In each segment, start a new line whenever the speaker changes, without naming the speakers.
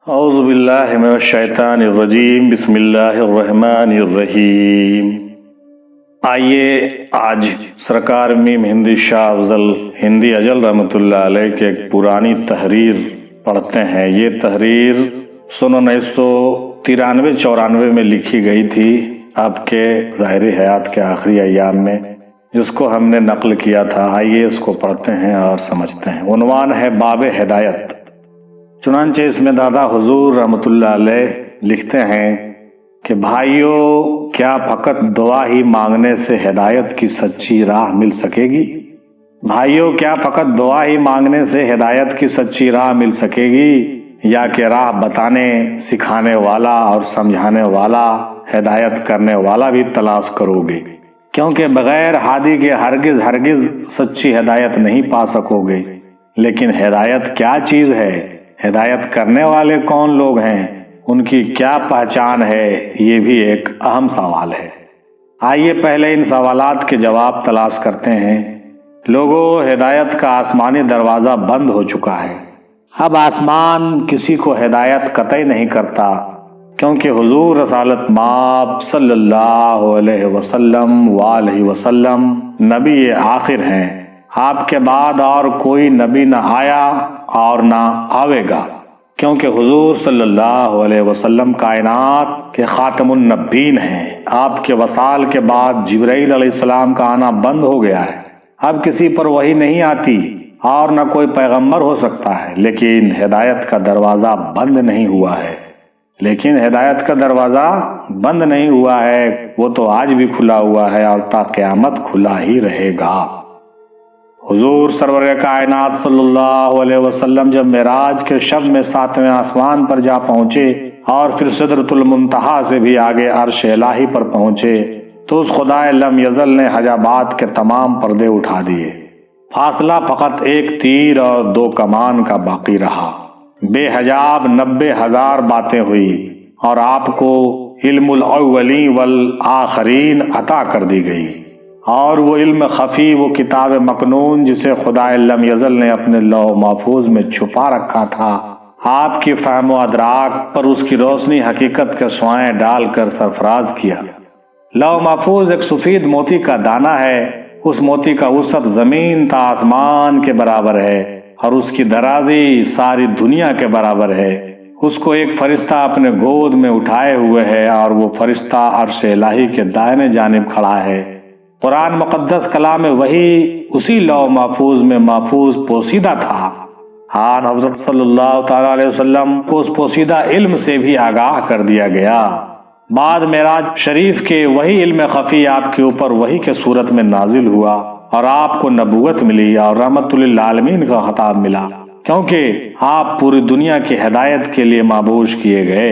اعوذ باللہ من الشیطان الرجیم بسم اللہ الرحمن الرحیم۔ آئیے آج سرکار میم ہندی شاہ افضل ہندی اجل رحمۃ اللہ علیہ کی ایک پرانی تحریر پڑھتے ہیں۔ یہ تحریر 1993-94 میں لکھی گئی تھی آپ کے ظاہری حیات کے آخری ایام میں، جس کو ہم نے نقل کیا تھا۔ آئیے اس کو پڑھتے ہیں اور سمجھتے ہیں۔ عنوان ہے باب ہدایت۔ چنانچہ اس میں دادا حضور رحمۃ اللہ علیہ لکھتے ہیں کہ بھائیو، کیا فقط دعا ہی مانگنے سے ہدایت کی سچی راہ مل سکے گی؟ بھائیو، کیا فقط دعا ہی مانگنے سے ہدایت کی سچی راہ مل سکے گی، یا کہ راہ بتانے، سکھانے والا اور سمجھانے والا، ہدایت کرنے والا بھی تلاش کرو گے؟ کیونکہ بغیر ہادی کے ہرگز سچی ہدایت نہیں پا سکو گے۔ لیکن ہدایت کیا چیز ہے؟ ہدایت کرنے والے کون لوگ ہیں؟ ان کی کیا پہچان ہے؟ یہ بھی ایک اہم سوال ہے۔ آئیے پہلے ان سوالات کے جواب تلاش کرتے ہیں۔ لوگوں، ہدایت کا آسمانی دروازہ بند ہو چکا ہے۔ اب آسمان کسی کو ہدایت قطعی نہیں کرتا، کیونکہ حضور رسالت مآب صلی اللہ علیہ وسلم نبی آخر ہیں۔ آپ کے بعد اور کوئی نبی نہ آیا اور نہ آئے گا، کیونکہ حضور صلی اللہ علیہ وسلم کائنات کے خاتم النبیین ہیں۔ آپ کے وصال کے بعد جبرائیل علیہ السلام کا آنا بند ہو گیا ہے۔ اب کسی پر وحی نہیں آتی اور نہ کوئی پیغمبر ہو سکتا ہے، لیکن ہدایت کا دروازہ بند نہیں ہوا ہے۔ وہ تو آج بھی کھلا ہوا ہے اور تا قیامت کھلا ہی رہے گا۔ حضور سرور کائنات صلی اللہ علیہ وسلم جب معراج کے شب میں 7ویں آسمان پر جا پہنچے اور پھر سدرۃ المنتہا سے بھی آگے عرش الہی پر پہنچے، تو اس خدائے لم یزل نے حجابات کے تمام پردے اٹھا دیے۔ فاصلہ فقط ایک تیر اور 2 کمان کا باقی رہا۔ بے حجاب 90,000 باتیں ہوئی اور آپ کو علم الاولین والآخرین عطا کر دی گئی، اور وہ علم خفی، وہ کتاب مکنون جسے خدائے لم یزل نے اپنے لوح محفوظ میں چھپا رکھا تھا، آپ کی فہم و ادراک پر اس کی روشنی حقیقت کے سوائیں ڈال کر سرفراز کیا۔ لوح محفوظ ایک سفید موتی کا دانہ ہے۔ اس موتی کا وسعت زمین تا آسمان کے برابر ہے اور اس کی درازی ساری دنیا کے برابر ہے۔ اس کو ایک فرشتہ اپنے گود میں اٹھائے ہوئے ہے اور وہ فرشتہ عرش الہی کے دائیں جانب کھڑا ہے۔ قرآن مقدس کلام وحی اسی لوح محفوظ میں محفوظ پوشیدہ تھا۔ آن حضرت صلی اللہ تعالی علیہ وسلم کو اس پوشیدہ علم سے بھی آگاہ کر دیا گیا۔ بعد معراج شریف کے وہی علم خفی آپ کے اوپر وحی کے صورت میں نازل ہوا اور آپ کو نبوت ملی اور رحمت للعالمین کا خطاب ملا، کیونکہ آپ پوری دنیا کی ہدایت کے لیے مابعوث کیے گئے۔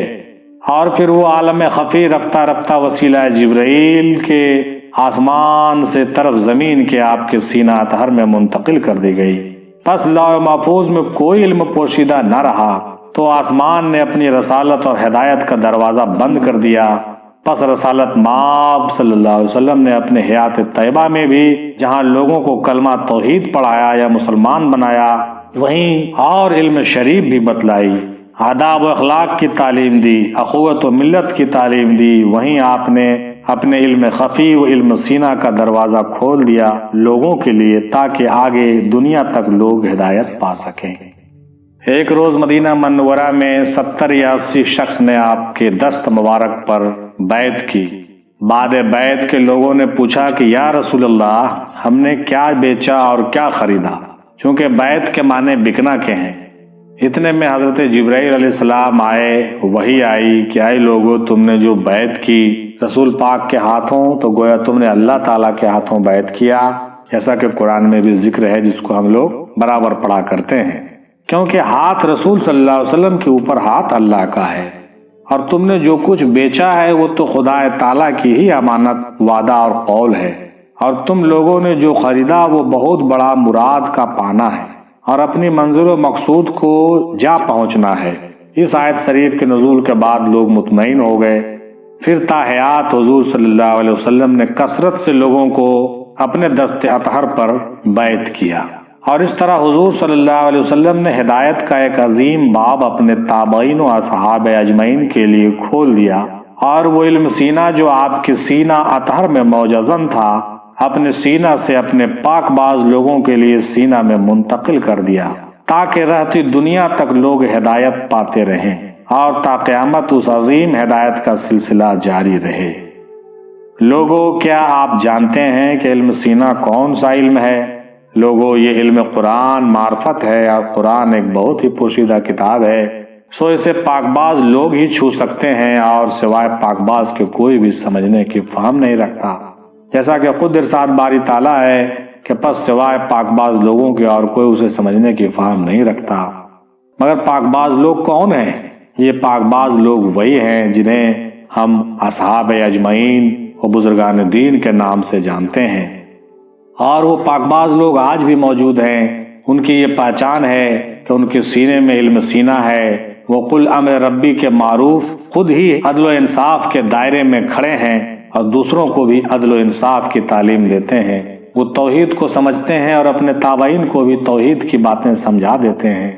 اور پھر وہ عالم خفی رفتہ رفتہ وسیلہ جبرائیل کے آسمان سے طرف زمین کے آپ کے سینہ اطہر میں منتقل کر دی گئی۔ پس لوح محفوظ میں کوئی علم پوشیدہ نہ رہا، تو آسمان نے اپنی رسالت اور ہدایت کا دروازہ بند کر دیا۔ پس رسالت مآب صلی اللہ علیہ وسلم نے اپنے حیات طیبہ میں بھی جہاں لوگوں کو کلمہ توحید پڑھایا یا مسلمان بنایا، وہیں اور علم شریف بھی بتلائی، آداب و اخلاق کی تعلیم دی، اخوت و ملت کی تعلیم دی۔ وہیں آپ نے اپنے علم خفی و علم سینہ کا دروازہ کھول دیا لوگوں کے لیے، تاکہ آگے دنیا تک لوگ ہدایت پا سکیں۔ ایک روز مدینہ منورہ میں 70 یا 80 شخص نے آپ کے دست مبارک پر بیعت کی۔ بعد بیعت کے لوگوں نے پوچھا کہ یا رسول اللہ، ہم نے کیا بیچا اور کیا خریدا؟ چونکہ بیعت کے معنی بکنا کے ہیں۔ اتنے میں حضرت جبرائیل علیہ السلام آئے، وحی آئی کہ اے لوگو، تم نے جو بیعت کی رسول پاک کے ہاتھوں، تو گویا تم نے اللہ تعالیٰ کے ہاتھوں بیعت کیا، جیسا کہ قرآن میں بھی ذکر ہے، جس کو ہم لوگ برابر پڑھا کرتے ہیں۔ کیونکہ ہاتھ رسول صلی اللہ علیہ وسلم کے اوپر ہاتھ اللہ کا ہے، اور تم نے جو کچھ بیچا ہے وہ تو خدا تعالیٰ کی ہی امانت، وعدہ اور قول ہے، اور تم لوگوں نے جو خریدا وہ بہت بڑا مراد کا پانا ہے اور اپنی منظور و مقصود کو جا پہنچنا ہے۔ اس آیت شریف کے نزول کے بعد لوگ مطمئن ہو گئے۔ پھر تا حیات حضور صلی اللہ علیہ وسلم نے کثرت سے لوگوں کو اپنے دست اطہر پر بیعت کیا اور اس طرح حضور صلی اللہ علیہ وسلم نے ہدایت کا ایک عظیم باب اپنے تابعین و اصحاب اجمعین کے لیے کھول دیا، اور وہ علم سینہ جو آپ کے سینہ اطہر میں موجزن تھا، اپنے سینہ سے اپنے پاک باز لوگوں کے لیے سینہ میں منتقل کر دیا، تاکہ رہتی دنیا تک لوگ ہدایت پاتے رہیں اور تا قیامت اس عظیم ہدایت کا سلسلہ جاری رہے۔ لوگوں، کیا آپ جانتے ہیں کہ علم سینہ کون سا علم ہے؟ لوگوں، یہ علم قرآن معرفت ہے، اور قرآن ایک بہت ہی پوشیدہ کتاب ہے، سو اسے پاک باز لوگ ہی چھو سکتے ہیں، اور سوائے پاک باز کے کوئی بھی سمجھنے کی فہم نہیں رکھتا، جیسا کہ خود ارشاد باری تعالیٰ ہے کہ پس سوائے پاک باز لوگوں کے اور کوئی اسے سمجھنے کی فہم نہیں رکھتا۔ مگر پاک باز لوگ کون ہیں؟ یہ پاک باز لوگ وہی ہیں جنہیں ہم اصحاب اجمعین و بزرگان دین کے نام سے جانتے ہیں، اور وہ پاک باز لوگ آج بھی موجود ہیں۔ ان کی یہ پہچان ہے کہ ان کے سینے میں علم سینہ ہے، وہ قل امر ربی کے معروف خود ہی عدل و انصاف کے دائرے میں کھڑے ہیں اور دوسروں کو بھی عدل و انصاف کی تعلیم دیتے ہیں۔ وہ توحید کو سمجھتے ہیں اور اپنے تابعین کو بھی توحید کی باتیں سمجھا دیتے ہیں۔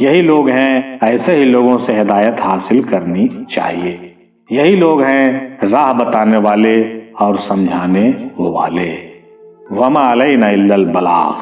یہی لوگ ہیں، ایسے ہی لوگوں سے ہدایت حاصل کرنی چاہیے۔ یہی لوگ ہیں راہ بتانے والے اور سمجھانے والے۔ وما علینا الا البلاغ۔